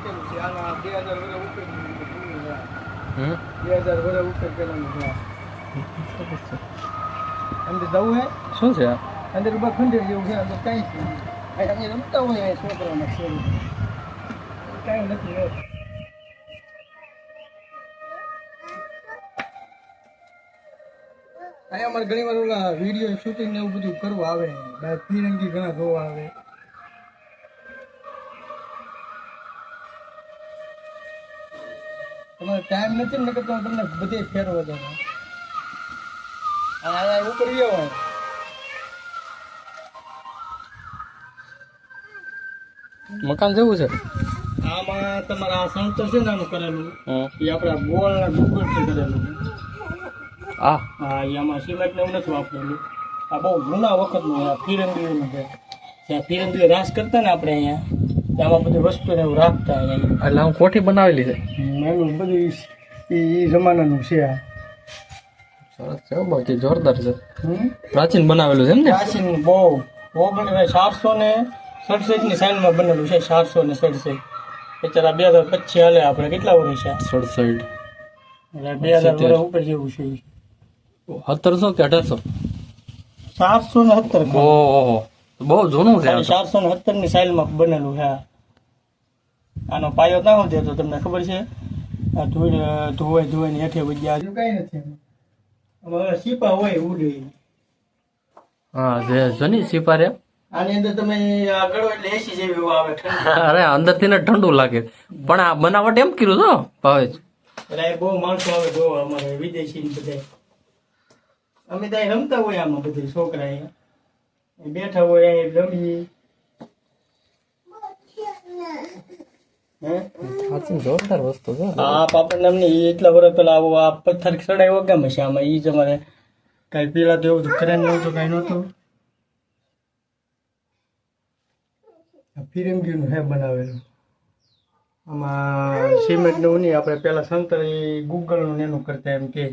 મૂકેલું છે આના 2000 વર્ષ ઉપર 2000 વર્ષ ઉપર પેલાનું છે અંદર જવું હે શું છે આ? અંદર ઉપર ખંડેર જેવું છે અંદર કાંઈ છે અહીંયા રમતા હોય અહીંયા છોકરાઓના શેરી કાંઈ નથી હે અહીંયા અમારે ઘણી વાર ઓલા વિડીયો શૂટિંગ ને એવું બધું કરવું આવે બહાર ફિરંગી ઘણા જોવા આવે તમારે ટાઈમ નથી ને તો તમને બધે ફેરવો જવા અહીંયા ઉપર ગયો મકાન જેવું છે. આમાં તમારા આ સંતર છે ને આનું કરેલું એ આપણા ગોળ ને ડુંગર થી કરેલું આ હા એ આમાં સિમેન્ટ ને એવું નથી વાપરેલું આ બહુ જૂના વખતનું ફિરંગીનું છે જ્યાં ફિરંગી રાસ કરતા ને આપણે અહીંયા આમાં બધી વસ્તુ ને એવું રાખતા અહીંયા એટલે આમ કોઠી બનાવેલી છે. એનું બધું એ જમાનાનું છે આ સરસ છે બહુ જોરદાર છે. પ્રાચીન બનાવેલું છે એમ ને? પ્રાચીન બહુ 767 ની સાઈડમાં બનેલું છે 767 અત્યારે 2025 હાલે આપણે કેટલા વર્ષ છે 67 એટલે 2000 વર્ષ ઉપર જેવું છે 1700 કે 1800? 717 ઓહો બહુ જૂનું છે. 417 ની સાઈલમાં બનેલું છે આનો પાયો ના હોતો તો તમને ખબર છે આ ધોવાઈ ની હેઠે વજ્યા કઈ નથી હવે સીપા હોય ઉડે હા જે જની સિપારે આની અંદર તમે આગળ એટલે એસી જેવી આવે અરે અંદર થી ને ઠંડુ લાગે પણ આ બનાવટ એમ કર્યું છો ભાવેશ? એટલે બહુ માણસો આવે જોવા અમારે વિદેશી ને બધા અમે ત્યાં રમતા હોય આમાં બધા છોકરા અહીંયા બેઠા હોય અહીંયા રમી જોરદાર વસ્તુ છે. આ પાપડ નામની એટલા વર્ષ પેલા આવો આ પથ્થર ચડાવ્યો ગમે છે આમાં ઈ જ અમારે કઈ પેલા તો એવું કરેન નહોતું કઈ નહોતું ફિરંગીનું હે બનાવેલું આમાં સિમેન્ટ નું નહીં આપણે પેલા સંતર ગૂગલ નું એનું કરતા એમ કે